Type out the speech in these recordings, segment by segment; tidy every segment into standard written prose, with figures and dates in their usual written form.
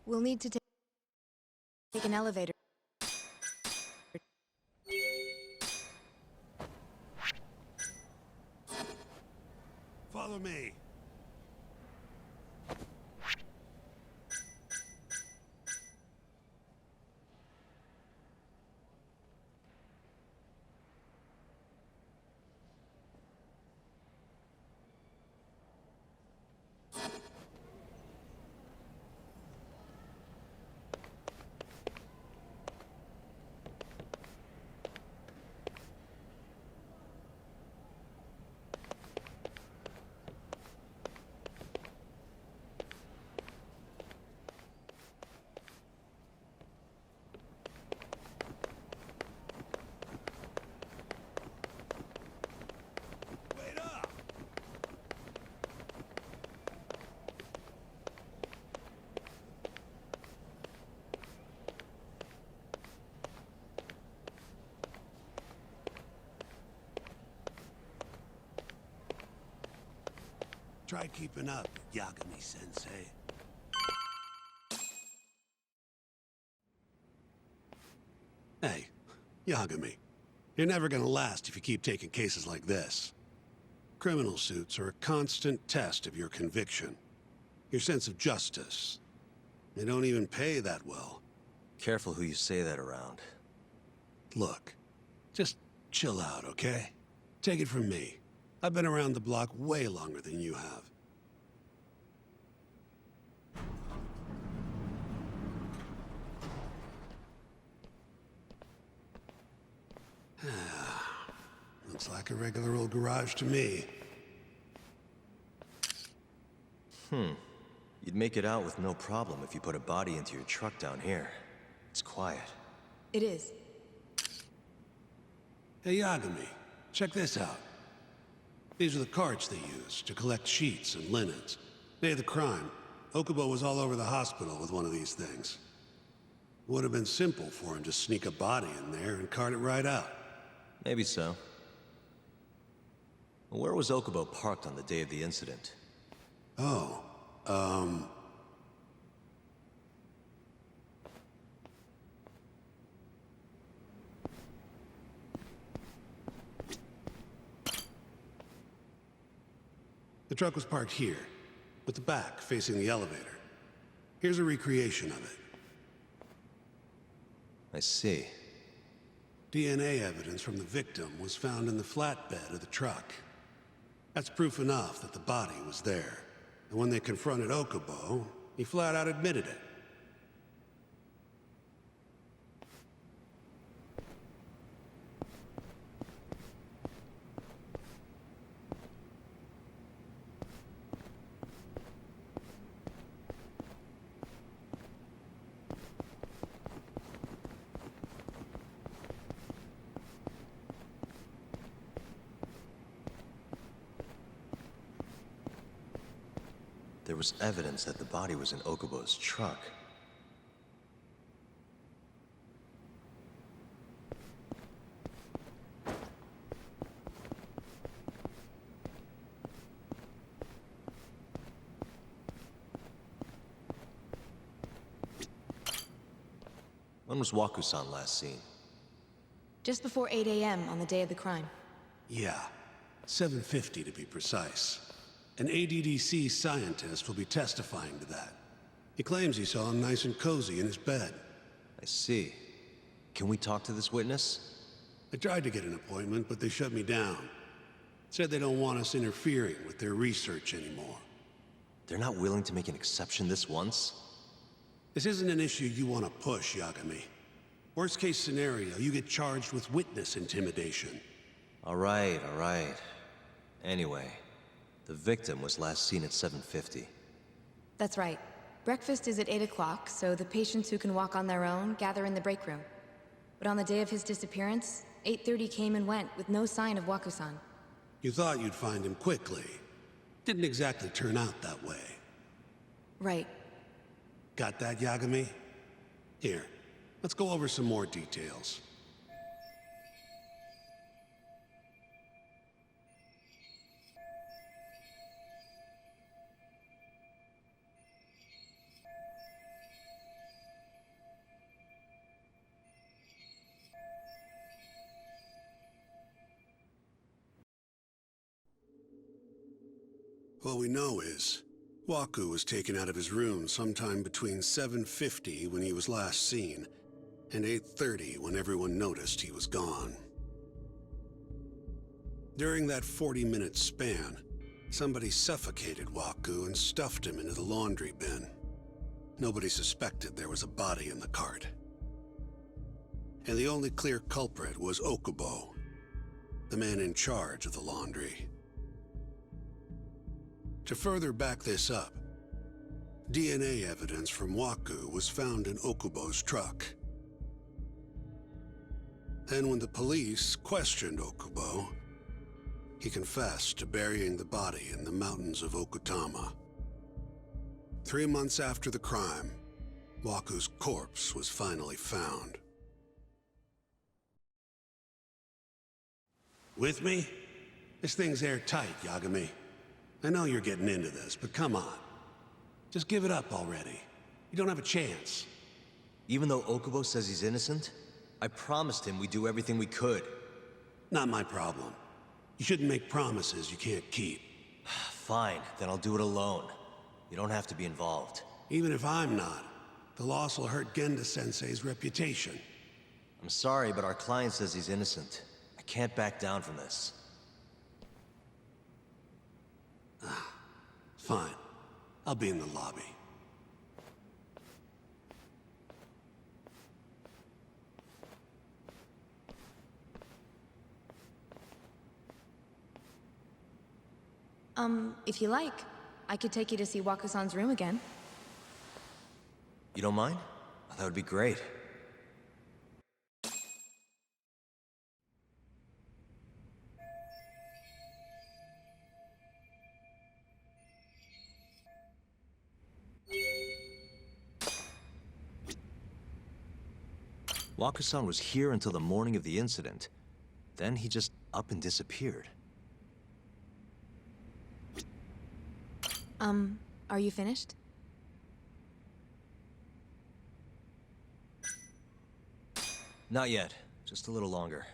We'll need to take an elevator. Follow me. Wait up! Try keeping up, Yagami-sensei. Hey, Yagami. You're never gonna last if you keep taking cases like this. Criminal suits are a constant test of your conviction, your sense of justice. They don't even pay that well. Careful who you say that around. Look, just chill out, okay? Take it from me. I've been around the block way longer than you have. Looks like a regular old garage to me. You'd make it out with no problem if you put a body into your truck down here. It's quiet. It is. Hey, Yagami, check this out. These are the carts they used to collect sheets and linens. Day of the crime, Okubo was all over the hospital with one of these things. Would have been simple for him to sneak a body in there and cart it right out. Maybe so. Where was Okubo parked on the day of the incident? Oh, the truck was parked here, with the back facing the elevator. Here's a recreation of it. I see. DNA evidence from the victim was found in the flatbed of the truck. That's proof enough that the body was there. And when they confronted Okubo, he flat out admitted it. There was evidence that the body was in Okubo's truck. When was Waku-san last seen? Just before 8 a.m. on the day of the crime. Yeah, 7:50 to be precise. An ADDC scientist will be testifying to that. He claims he saw him nice and cozy in his bed. I see. Can we talk to this witness? I tried to get an appointment, but they shut me down. Said they don't want us interfering with their research anymore. They're not willing to make an exception this once? This isn't an issue you want to push, Yagami. Worst case scenario, you get charged with witness intimidation. All right, all right. Anyway, the victim was last seen at 7:50. That's right. Breakfast is at 8 o'clock, so the patients who can walk on their own gather in the break room. But on the day of his disappearance, 8:30 came and went with no sign of Waku-san. You thought you'd find him quickly. Didn't exactly turn out that way. Right. Got that, Yagami? Here, let's go over some more details. What we know is, Waku was taken out of his room sometime between 7:50 when he was last seen, and 8:30 when everyone noticed he was gone. During that 40-minute span, somebody suffocated Waku and stuffed him into the laundry bin. Nobody suspected there was a body in the cart. And the only clear culprit was Okubo, the man in charge of the laundry. To further back this up, DNA evidence from Waku was found in Okubo's truck. Then when the police questioned Okubo, he confessed to burying the body in the mountains of Okutama. 3 months after the crime, Waku's corpse was finally found. With me? This thing's airtight, Yagami. I know you're getting into this, but come on. Just give it up already. You don't have a chance. Even though Okubo says he's innocent, I promised him we'd do everything we could. Not my problem. You shouldn't make promises you can't keep. Fine, then I'll do it alone. You don't have to be involved. Even if I'm not, the loss will hurt Genda-sensei's reputation. I'm sorry, but our client says he's innocent. I can't back down from this. Fine. I'll be in the lobby. If you like, I could take you to see Waku-san's room again. You don't mind? That would be great. Waku-san was here until the morning of the incident. Then he just up and disappeared. Are you finished? Not yet. Just a little longer.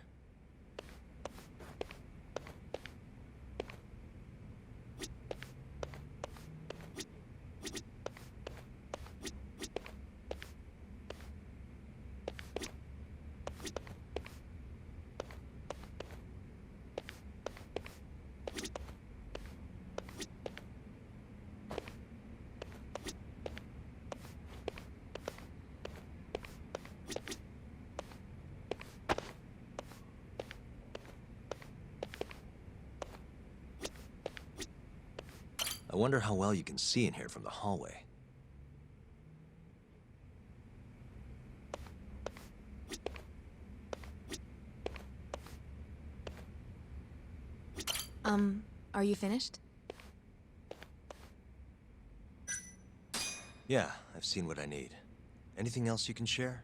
I wonder how well you can see in here from the hallway. Are you finished? Yeah, I've seen what I need. Anything else you can share?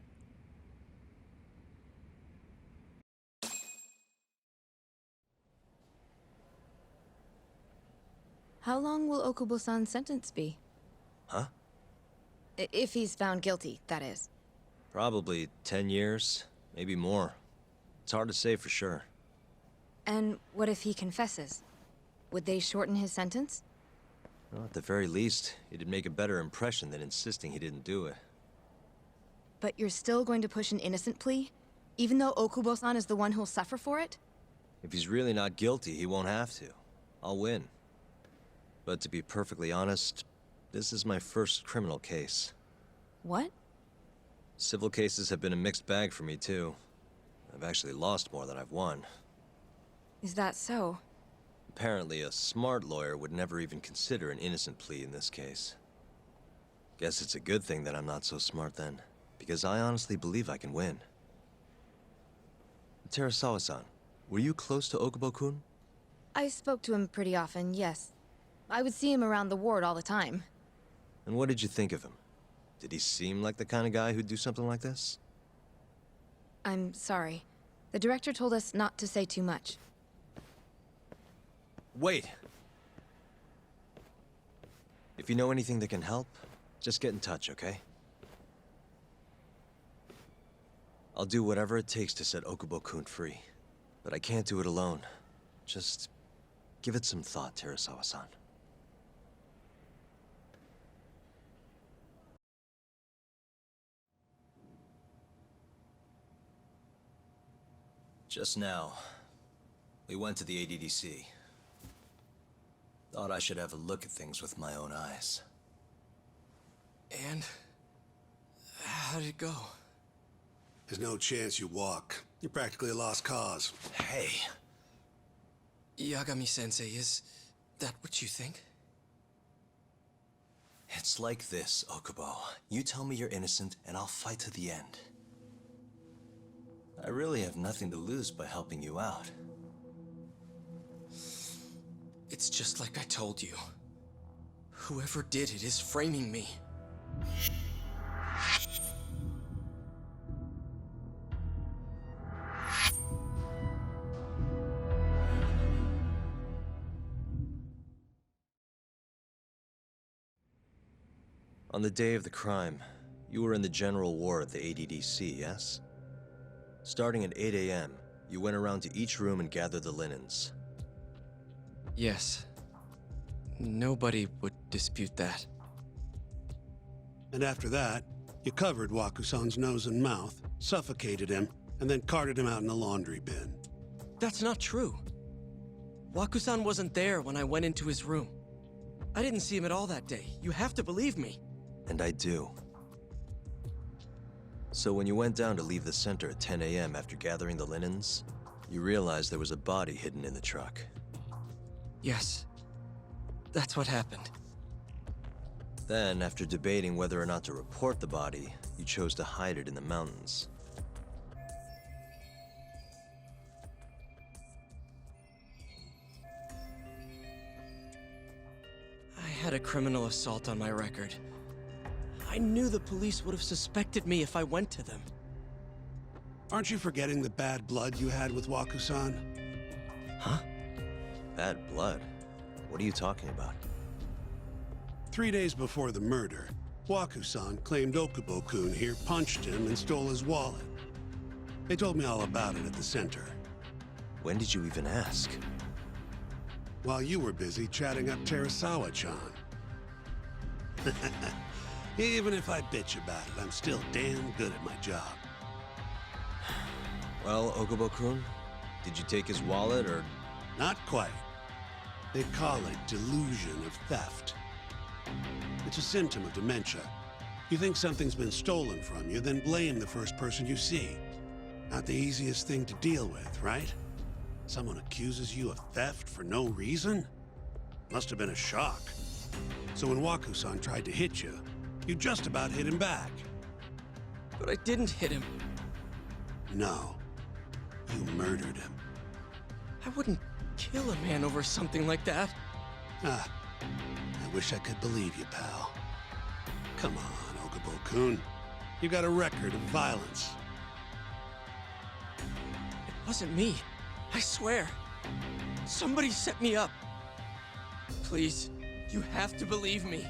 How long will Okubo-san's sentence be? Huh? If he's found guilty, that is. Probably 10 years, maybe more. It's hard to say for sure. And what if he confesses? Would they shorten his sentence? Well, at the very least, it'd make a better impression than insisting he didn't do it. But you're still going to push an innocent plea? Even though Okubo-san is the one who'll suffer for it? If he's really not guilty, he won't have to. I'll win. But to be perfectly honest, this is my first criminal case. What? Civil cases have been a mixed bag for me, too. I've actually lost more than I've won. Is that so? Apparently, a smart lawyer would never even consider an innocent plea in this case. Guess it's a good thing that I'm not so smart then, because I honestly believe I can win. Terasawa-san, were you close to Okubo-kun? I spoke to him pretty often, yes. I would see him around the ward all the time. And what did you think of him? Did he seem like the kind of guy who'd do something like this? I'm sorry. The director told us not to say too much. Wait! If you know anything that can help, just get in touch, okay? I'll do whatever it takes to set Okubo-kun free. But I can't do it alone. Just give it some thought, Terasawa-san. Just now, we went to the ADDC. Thought I should have a look at things with my own eyes. And how did it go? There's no chance you walk. You're practically a lost cause. Hey, Yagami-sensei, is that what you think? it's like this, Okubo. You tell me you're innocent, and I'll fight to the end. I really have nothing to lose by helping you out. It's just like I told you. Whoever did it is framing me. On the day of the crime, you were in the general ward at the ADDC, yes? Starting at 8 a.m., you went around to each room and gathered the linens. Yes. Nobody would dispute that. And after that, you covered Wakusan's nose and mouth, suffocated him, and then carted him out in a laundry bin. That's not true. Wakusan wasn't there when I went into his room. I didn't see him at all that day. You have to believe me. And I do. So when you went down to leave the center at 10 a.m. after gathering the linens, you realized there was a body hidden in the truck. Yes. That's what happened. Then, after debating whether or not to report the body, you chose to hide it in the mountains. I had a criminal assault on my record. I knew the police would have suspected me if I went to them. Aren't you forgetting the bad blood you had with Wakusan? Huh? Bad blood? What are you talking about? 3 days before the murder, Wakusan claimed Okubo-kun here punched him and stole his wallet. They told me all about it at the center. When did you even ask? While you were busy chatting up Terasawa-chan. Even if I bitch about it, I'm still damn good at my job. Well, Okubo-kun, did you take his wallet, or...? Not quite. They call it delusion of theft. It's a symptom of dementia. You think something's been stolen from you, then blame the first person you see. Not the easiest thing to deal with, right? Someone accuses you of theft for no reason? Must have been a shock. So when Wakusan tried to hit you, you just about hit him back. But I didn't hit him. No. You murdered him. I wouldn't kill a man over something like that. Ah, I wish I could believe you, pal. Come on, Okubo-kun. You got a record of violence. It wasn't me. I swear. Somebody set me up. Please, you have to believe me.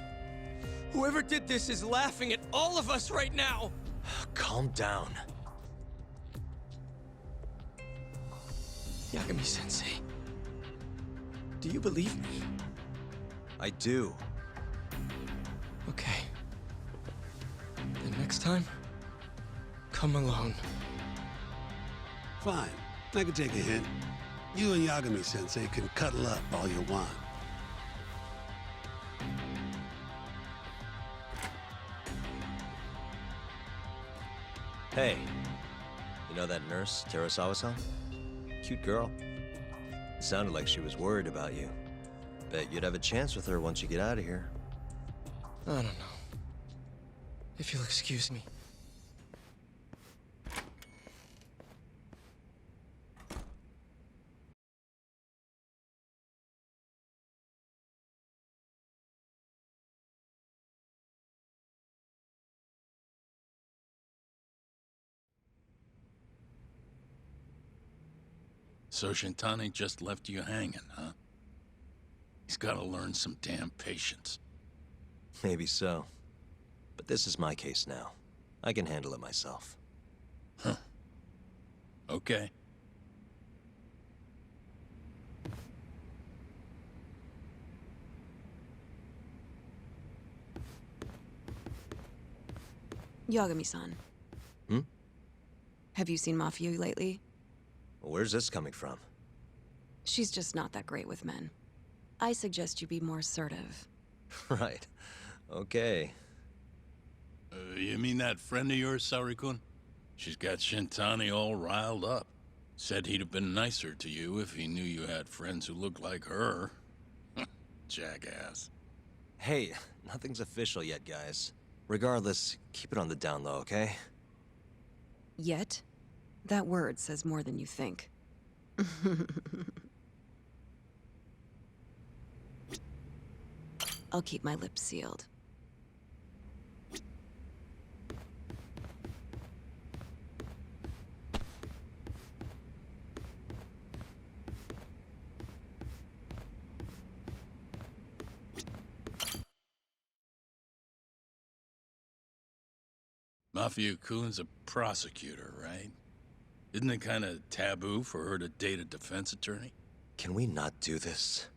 Whoever did this is laughing at all of us right now. Calm down. Yagami-sensei, do you believe me? I do. Okay. Then next time, come alone. Fine. I can take a hint. You and Yagami-sensei can cuddle up all you want. Hey, you know that nurse, Terasawa-san? Cute girl. It sounded like she was worried about you. Bet you'd have a chance with her once you get out of here. I don't know. If you'll excuse me. So Shintani just left you hanging, huh? He's gotta learn some damn patience. Maybe so. But this is my case now. I can handle it myself. Huh. Okay. Yagami-san. Hmm? Have you seen Mafia lately? Where's this coming from? She's just not that great with men. I suggest you be more assertive. Right. Okay. You mean that friend of yours, Saori-kun? She's got Shintani all riled up. Said he'd have been nicer to you if he knew you had friends who looked like her. Jackass. Hey, nothing's official yet, guys. Regardless, keep it on the down low, okay? Yet? That word says more than you think. I'll keep my lips sealed. Mafia-kun's a prosecutor, right? Isn't it kind of taboo for her to date a defense attorney? Can we not do this?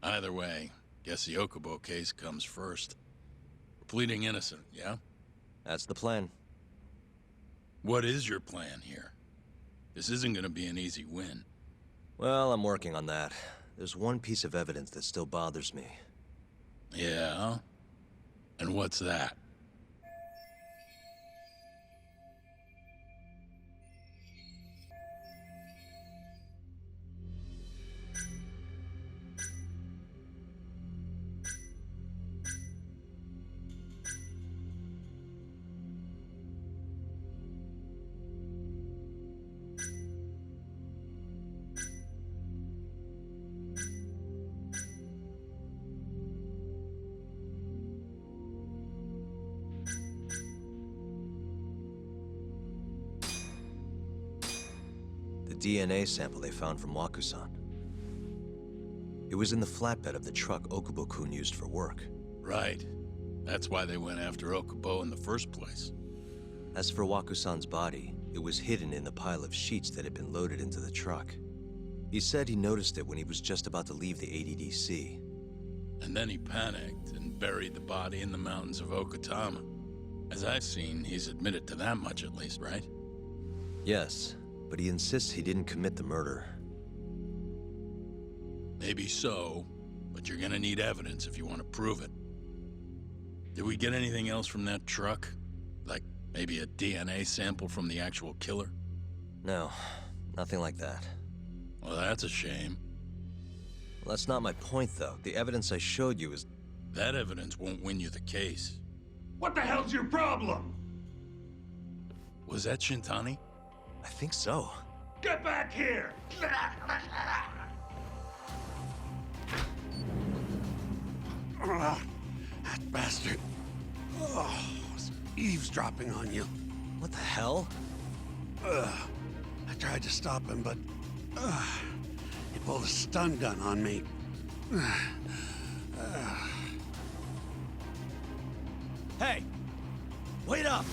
Either way, guess the Okubo case comes first. We're pleading innocent, yeah? That's the plan. What is your plan here? This isn't gonna be an easy win. Well, I'm working on that. There's one piece of evidence that still bothers me. Yeah? And what's that? The DNA sample they found from Wakusan. It was in the flatbed of the truck Okubo-kun used for work. Right. That's why they went after Okubo in the first place. As for Wakusan's body, it was hidden in the pile of sheets that had been loaded into the truck. He said he noticed it when he was just about to leave the ADDC. And then he panicked and buried the body in the mountains of Okutama. As I've seen, he's admitted to that much at least, right? Yes, but he insists he didn't commit the murder. Maybe so, but you're gonna need evidence if you want to prove it. Did we get anything else from that truck? Like, maybe a DNA sample from the actual killer? No, nothing like that. Well, that's a shame. Well, that's not my point, though. The evidence I showed you is... That evidence won't win you the case. What the hell's your problem? Was that Shintani? I think so. Get back here! That bastard. Oh, was eavesdropping on you. What the hell? I tried to stop him, but he pulled a stun gun on me. Hey! Wait up!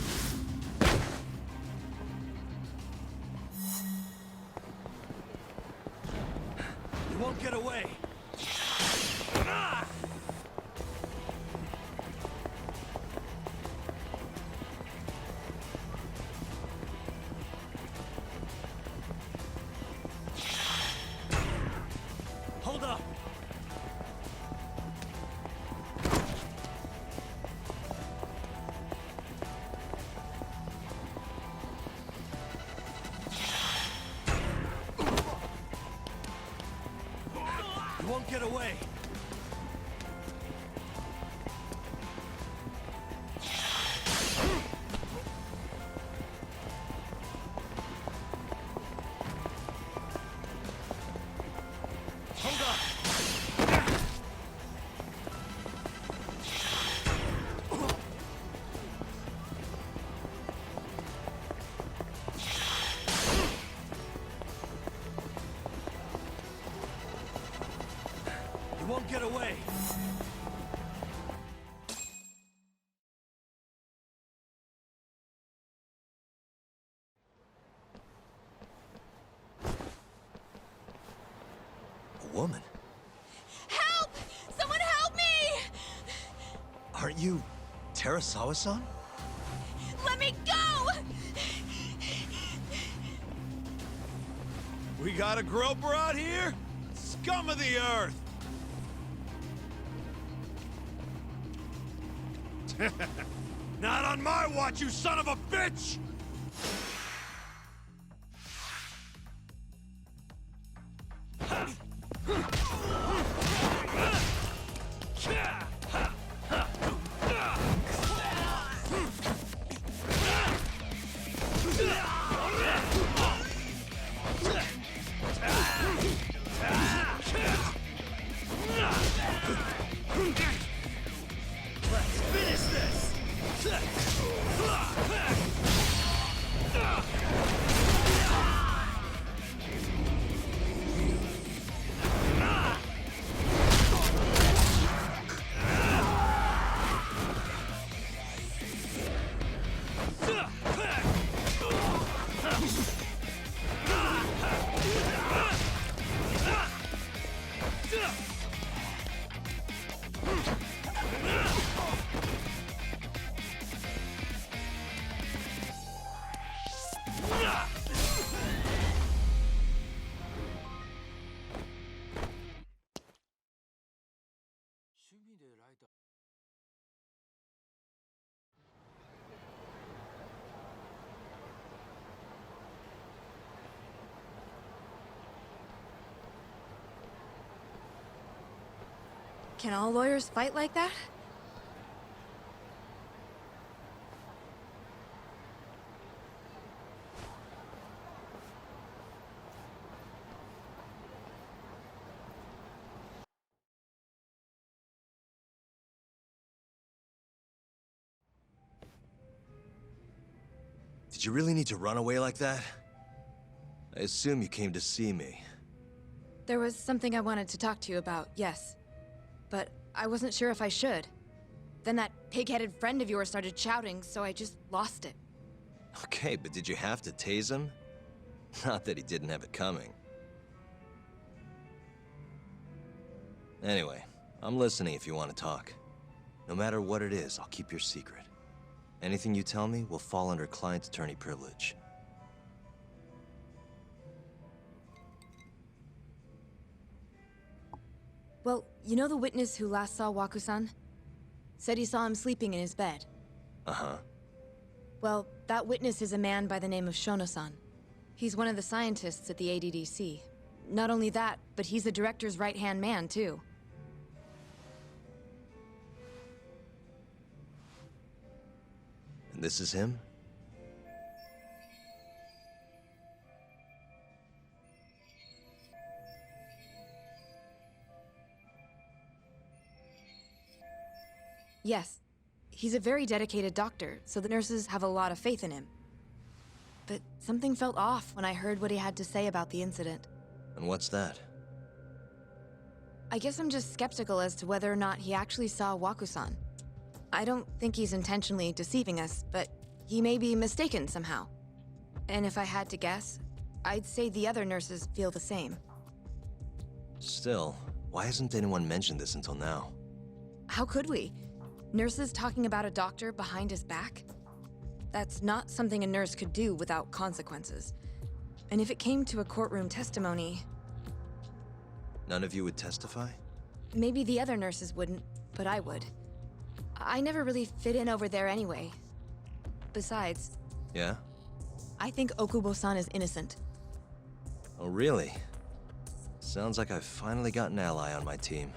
You won't get away! Hold up! You won't get away! Hold up! You won't get away! A woman? Help! Someone help me! Aren't you Terasawa-san? Let me go! We got a groper out here? Scum of the earth! Not on my watch, you son of a bitch! Let's finish this! Can all lawyers fight like that? Did you really need to run away like that? I assume you came to see me. There was something I wanted to talk to you about, yes. But I wasn't sure if I should. Then that pig-headed friend of yours started shouting, so I just lost it. Okay, but did you have to tase him? Not that he didn't have it coming. Anyway, I'm listening if you want to talk. No matter what it is, I'll keep your secret. Anything you tell me will fall under client attorney privilege. Well, you know the witness who last saw Waku-san? Said he saw him sleeping in his bed. Uh-huh. Well, that witness is a man by the name of Shono-san. He's one of the scientists at the ADDC. Not only that, but he's the director's right-hand man, too. And this is him? Yes. He's a very dedicated doctor, so the nurses have a lot of faith in him. But something felt off when I heard what he had to say about the incident. And what's that? I guess I'm just skeptical as to whether or not he actually saw Waku-san. I don't think he's intentionally deceiving us, but he may be mistaken somehow. And if I had to guess, I'd say the other nurses feel the same. Still, why hasn't anyone mentioned this until now? How could we? Nurses talking about a doctor behind his back? That's not something a nurse could do without consequences. And if it came to a courtroom testimony... None of you would testify? Maybe the other nurses wouldn't, but I would. I never really fit in over there anyway. Besides... Yeah? I think Okubo-san is innocent. Oh, really? Sounds like I've finally got an ally on my team.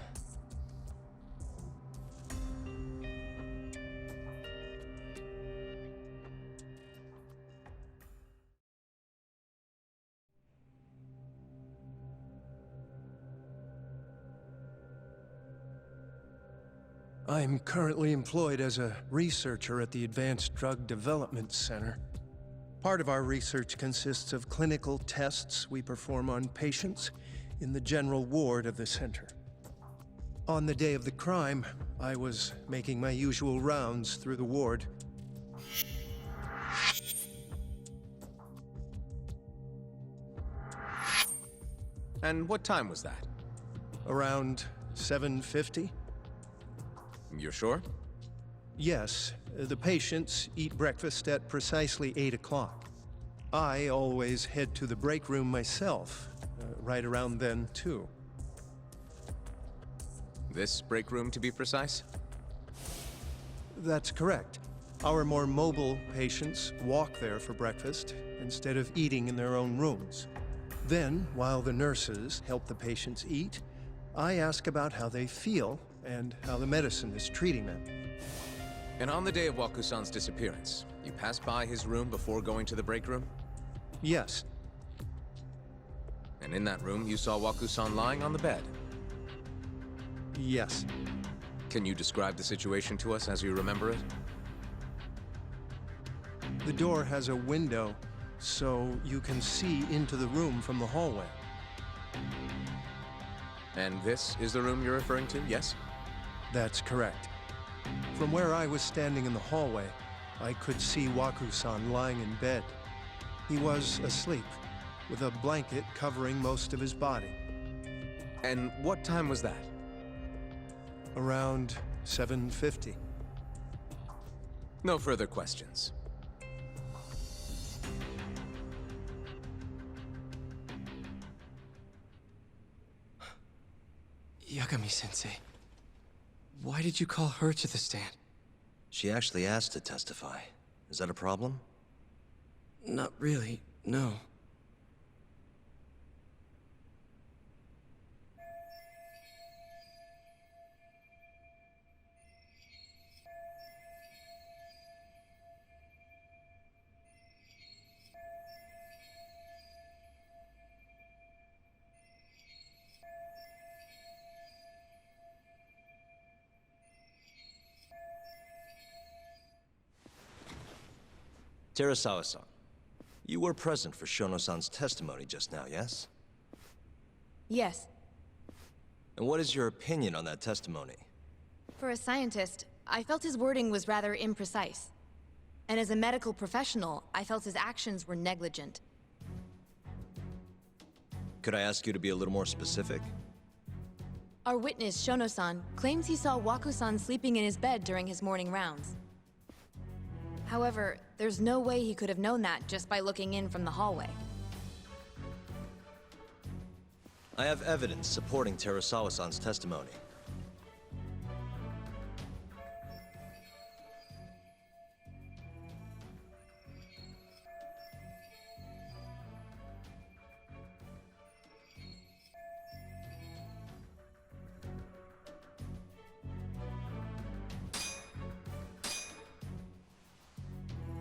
I'm currently employed as a researcher at the Advanced Drug Development Center. Part of our research consists of clinical tests we perform on patients in the general ward of the center. On the day of the crime, I was making my usual rounds through the ward. And what time was that? Around 7:50? You're sure? Yes, the patients eat breakfast at precisely 8 o'clock. I always head to the break room myself right around then, too. This break room, to be precise? That's correct. Our more mobile patients walk there for breakfast instead of eating in their own rooms. Then, while the nurses help the patients eat, I ask about how they feel and how the medicine is treating them. And on the day of Wakusan's disappearance, you passed by his room before going to the break room? Yes, And in that room, you saw Wakusan lying on the bed. yes. Can you describe the situation to us as you remember it? The door has a window, so you can see into the room from the hallway. And this is the room you're referring to, yes? That's correct. From where I was standing in the hallway, I could see Waku-san lying in bed. He was asleep, with a blanket covering most of his body. And what time was that? Around 7:50. No further questions. Yagami-sensei, why did you call her to the stand? She actually asked to testify. Is that a problem? Not really, no. Terasawa-san, you were present for Shono-san's testimony just now, yes? Yes. And what is your opinion on that testimony? For a scientist, I felt his wording was rather imprecise. And as a medical professional, I felt his actions were negligent. Could I ask you to be a little more specific? Our witness, Shono-san, claims he saw Waku-san sleeping in his bed during his morning rounds. However, there's no way he could have known that just by looking in from the hallway. I have evidence supporting Terasawa-san's testimony.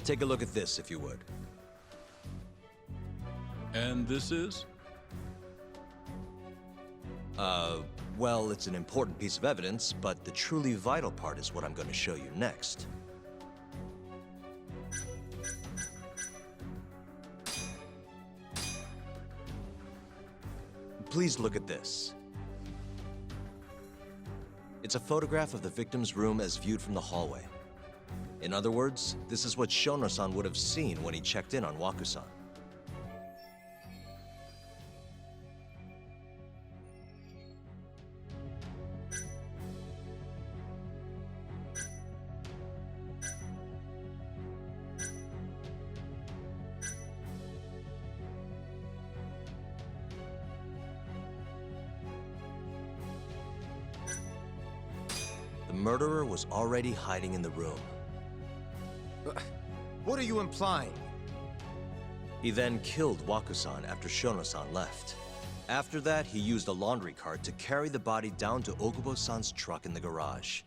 Take a look at this, if you would. And this is? Well, it's an important piece of evidence, but the truly vital part is what I'm going to show you next. Please look at this. It's a photograph of the victim's room as viewed from the hallway. In other words, this is what Shono-san would have seen when he checked in on Waku-san. The murderer was already hiding in the room. What are you implying? He then killed Waku-san after Shono-san left. After that, he used a laundry cart to carry the body down to Okubo-san's truck in the garage.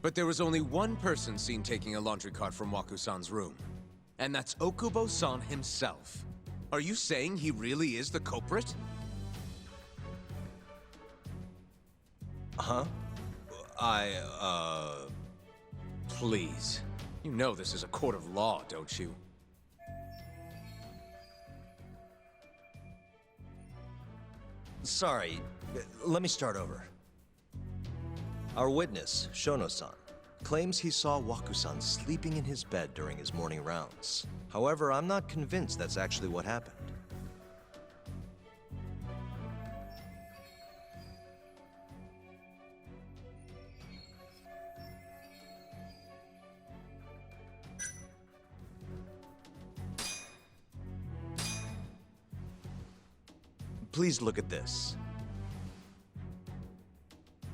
But there was only one person seen taking a laundry cart from Waku-san's room. And that's Okubo-san himself. Are you saying he really is the culprit? Huh? Please. You know this is a court of law, don't you? Sorry, let me start over. Our witness, Shono-san, claims he saw Waku-san sleeping in his bed during his morning rounds. However, I'm not convinced that's actually what happened. Please look at this.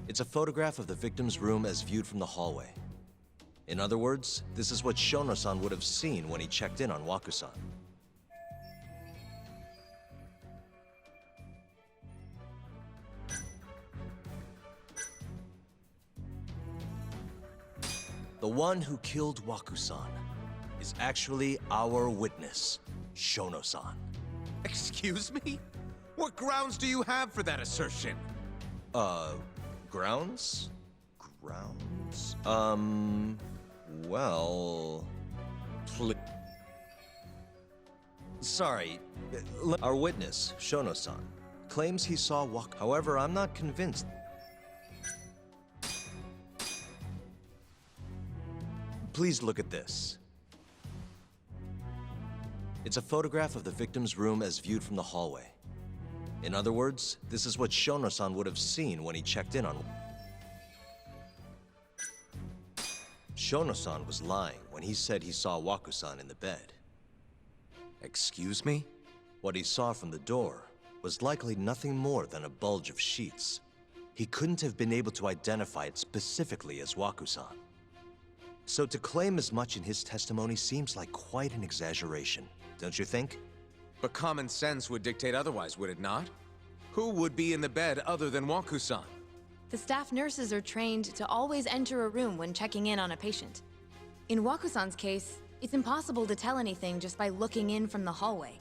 It's a photograph of the victim's room as viewed from the hallway. In other words, this is what Shono-san would have seen when he checked in on Waku-san. The one who killed Waku-san is actually our witness, Shono-san. Excuse me? What grounds do you have for that assertion? Grounds? Grounds? Well... Sorry. Our witness, Shono-san, claims he saw Waku. However, I'm not convinced. Please look at this. It's a photograph of the victim's room as viewed from the hallway. In other words, this is what Shono-san would have seen when he checked in on... Shono-san was lying when he said he saw Waku-san in the bed. Excuse me? What he saw from the door was likely nothing more than a bulge of sheets. He couldn't have been able to identify it specifically as Waku-san. So to claim as much in his testimony seems like quite an exaggeration, don't you think? But common sense would dictate otherwise, would it not? Who would be in the bed other than Waku-san? The staff nurses are trained to always enter a room when checking in on a patient. In Waku-san's case, it's impossible to tell anything just by looking in from the hallway.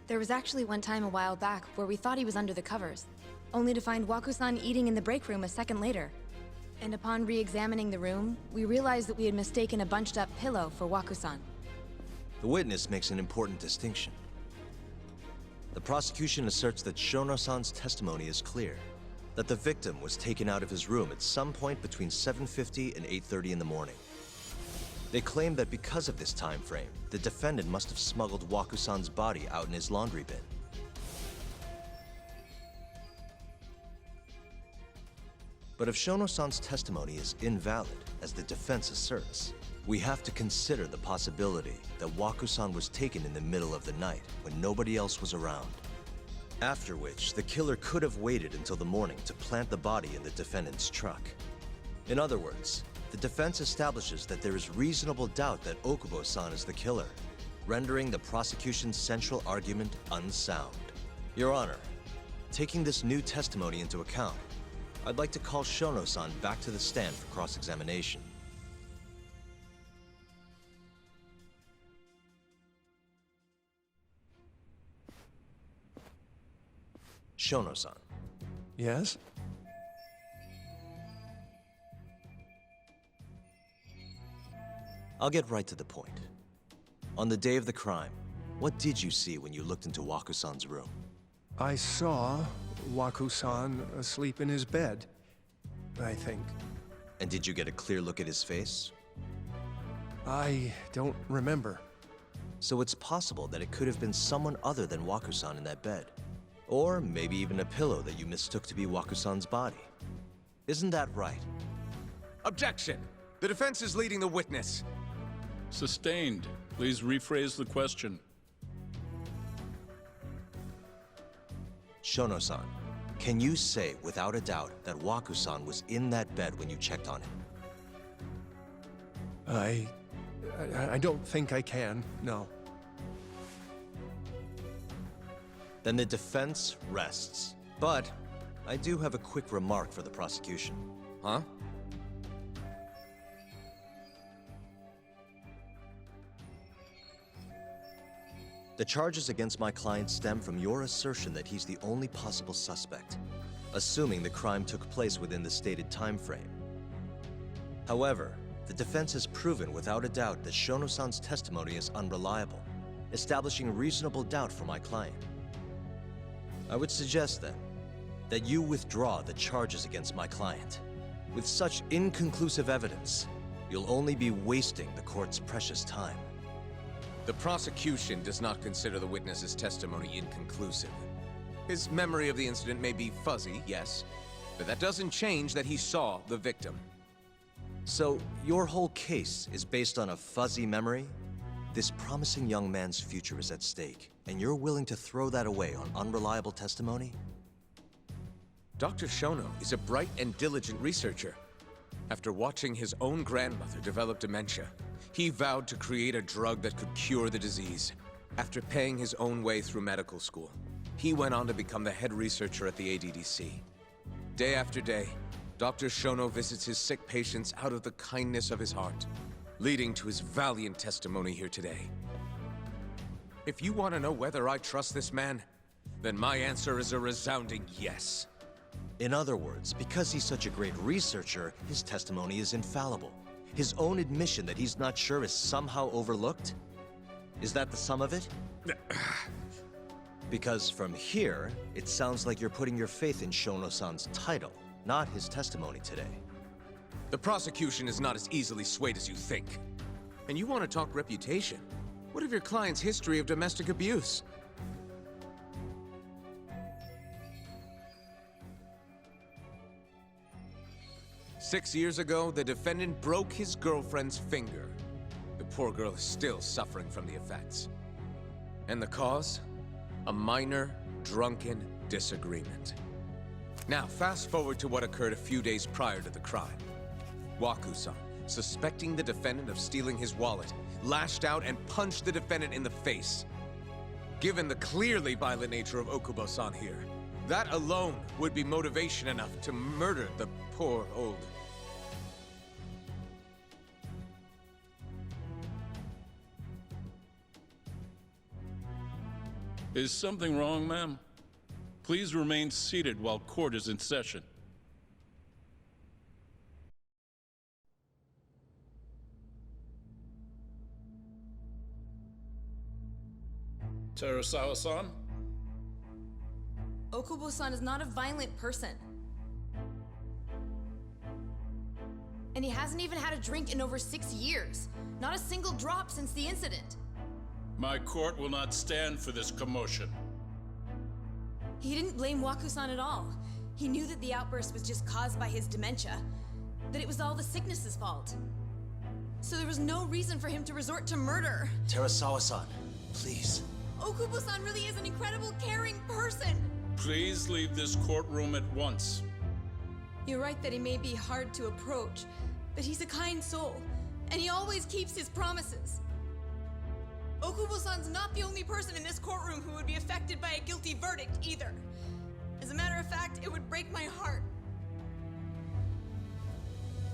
There was actually one time a while back where we thought he was under the covers, only to find Waku-san eating in the break room a second later. And upon re-examining the room, we realized that we had mistaken a bunched-up pillow for Waku-san. The witness makes an important distinction. The prosecution asserts that Shono-san's testimony is clear, that the victim was taken out of his room at some point between 7:50 and 8:30 in the morning. They claim that because of this time frame, the defendant must have smuggled Waku-san's body out in his laundry bin. But if Shono-san's testimony is invalid, as the defense asserts, we have to consider the possibility that Waku-san was taken in the middle of the night when nobody else was around. After which, the killer could have waited until the morning to plant the body in the defendant's truck. In other words, the defense establishes that there is reasonable doubt that Okubo-san is the killer, rendering the prosecution's central argument unsound. Your Honor, taking this new testimony into account, I'd like to call Shono-san back to the stand for cross-examination. Shono-san. Yes? I'll get right to the point. On the day of the crime, what did you see when you looked into Waku-san's room? I saw Waku-san asleep in his bed, I think. And did you get a clear look at his face? I don't remember. So it's possible that it could have been someone other than Waku-san in that bed. Or maybe even a pillow that you mistook to be Waku-san's body. Isn't that right? Objection! The defense is leading the witness. Sustained. Please rephrase the question. Shono-san, can you say without a doubt that Waku-san was in that bed when you checked on him? I don't think I can, no. Then the defense rests. But I do have a quick remark for the prosecution. Huh? The charges against my client stem from your assertion that he's the only possible suspect, assuming the crime took place within the stated time frame. However, the defense has proven without a doubt that Shono-san's testimony is unreliable, establishing reasonable doubt for my client. I would suggest, then, that you withdraw the charges against my client. With such inconclusive evidence, you'll only be wasting the court's precious time. The prosecution does not consider the witness's testimony inconclusive. His memory of the incident may be fuzzy, yes, but that doesn't change that he saw the victim. So, your whole case is based on a fuzzy memory? This promising young man's future is at stake, and you're willing to throw that away on unreliable testimony? Dr. Shono is a bright and diligent researcher. After watching his own grandmother develop dementia, he vowed to create a drug that could cure the disease. After paying his own way through medical school, he went on to become the head researcher at the ADDC. Day after day, Dr. Shono visits his sick patients out of the kindness of his heart, leading to his valiant testimony here today. If you want to know whether I trust this man, then my answer is a resounding yes. In other words, because he's such a great researcher, his testimony is infallible. His own admission that he's not sure is somehow overlooked? Is that the sum of it? Because from here, it sounds like you're putting your faith in Shono-san's title, not his testimony today. The prosecution is not as easily swayed as you think. And you want to talk reputation? What of your client's history of domestic abuse? Six years ago, the defendant broke his girlfriend's finger. The poor girl is still suffering from the effects. And the cause? A minor, drunken disagreement. Now, fast forward to what occurred a few days prior to the crime. Waku-san, suspecting the defendant of stealing his wallet, lashed out and punched the defendant in the face. Given the clearly violent nature of Okubo-san here, that alone would be motivation enough to murder the poor old... Is something wrong, ma'am? Please remain seated while court is in session. Terasawa-san? Okubo-san is not a violent person. And he hasn't even had a drink in over 6 years. Not a single drop since the incident. My court will not stand for this commotion. He didn't blame Waku-san at all. He knew that the outburst was just caused by his dementia, that it was all the sickness's fault. So there was no reason for him to resort to murder. Terasawa-san, please. Okubo-san really is an incredible, caring person. Please leave this courtroom at once. You're right that he may be hard to approach, but he's a kind soul, and he always keeps his promises. Okubo-san's not the only person in this courtroom who would be affected by a guilty verdict, either. As a matter of fact, it would break my heart.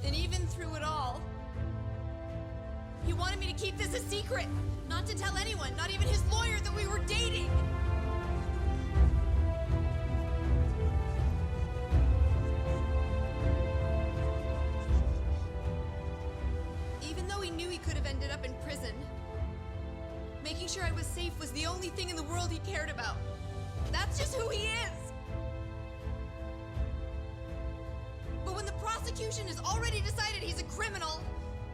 And even through it all, he wanted me to keep this a secret, not to tell anyone, not even his lawyer, that we were dating. Even though he knew he could have ended up in prison, making sure I was safe was the only thing in the world he cared about. That's just who he is! But when the prosecution has already decided he's a criminal,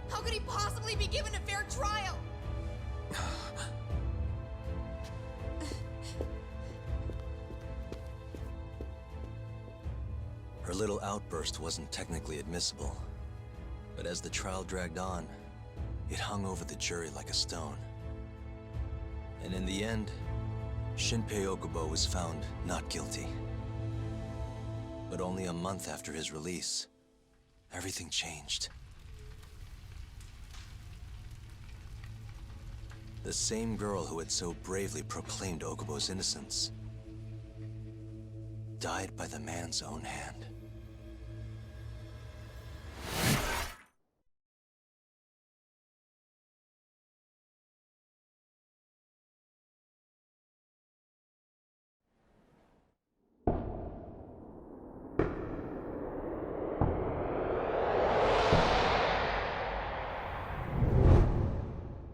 how could he possibly be given a fair trial? Her little outburst wasn't technically admissible, but as the trial dragged on, it hung over the jury like a stone. And in the end, Shinpei Okubo was found not guilty. But only a month after his release, everything changed. The same girl who had so bravely proclaimed Okubo's innocence died by the man's own hand.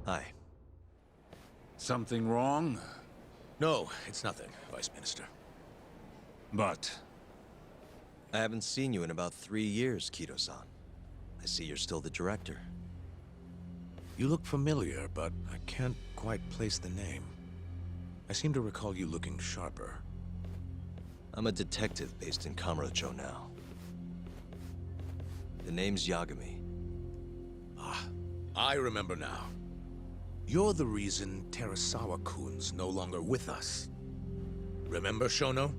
Hi. Something wrong? No, it's nothing, Vice Minister. But... I haven't seen you in about 3 years, Kido-san. I see you're still the director. You look familiar, but I can't quite place the name. I seem to recall you looking sharper. I'm a detective based in Kamurocho now. The name's Yagami. Ah, I remember now. You're the reason Terasawa-kun's no longer with us. Remember, Shono?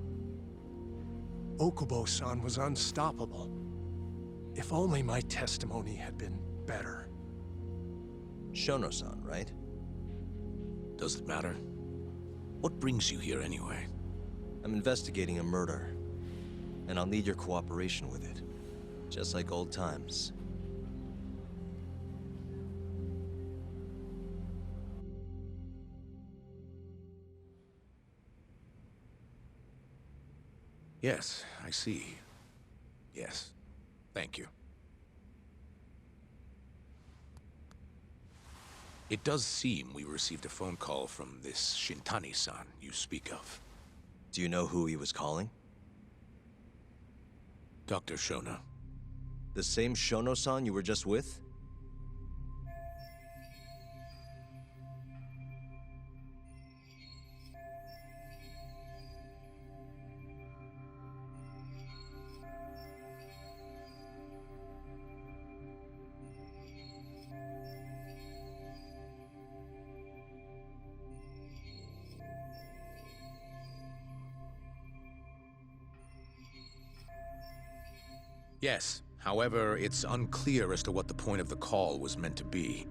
Okubo-san was unstoppable. If only my testimony had been better. Shono-san, right? Does it matter? What brings you here anyway? I'm investigating a murder, and I'll need your cooperation with it. Just like old times. Yes, I see. Yes. Thank you. It does seem we received a phone call from this Shintani-san you speak of. Do you know who he was calling? Dr. Shono. The same Shono-san you were just with? Yes. However, it's unclear as to what the point of the call was meant to be.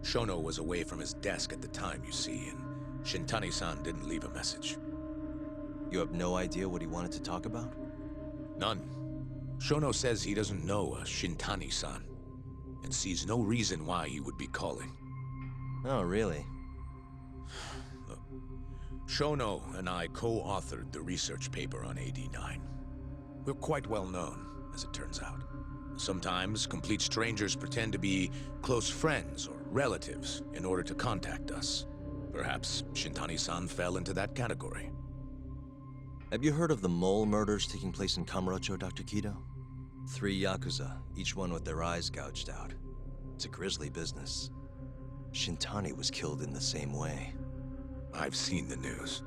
Shono was away from his desk at the time, you see, and Shintani-san didn't leave a message. You have no idea what he wanted to talk about? None. Shono says he doesn't know a Shintani-san, and sees no reason why he would be calling. Oh, really? Look, Shono and I co-authored the research paper on AD9. We're quite well known, as it turns out. Sometimes, complete strangers pretend to be close friends or relatives in order to contact us. Perhaps Shintani-san fell into that category. Have you heard of the mole murders taking place in Kamurocho, Dr. Kido? 3 Yakuza, each one with their eyes gouged out. It's a grisly business. Shintani was killed in the same way. I've seen the news.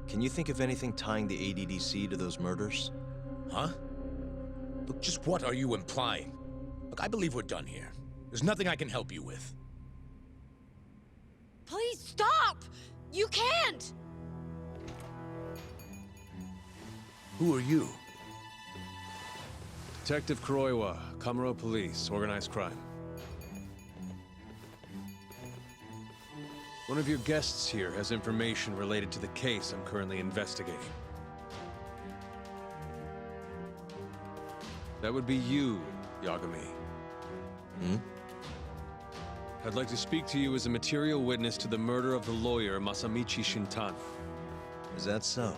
Can you think of anything tying the ADDC to those murders? Huh? Look, just what are you implying? Look, I believe we're done here. There's nothing I can help you with. Please stop! You can't! Who are you? Detective Kuroiwa, Kamuro Police, Organized Crime. One of your guests here has information related to the case I'm currently investigating. That would be you, Yagami. Hmm? I'd like to speak to you as a material witness to the murder of the lawyer Masamichi Shintani. Is that so?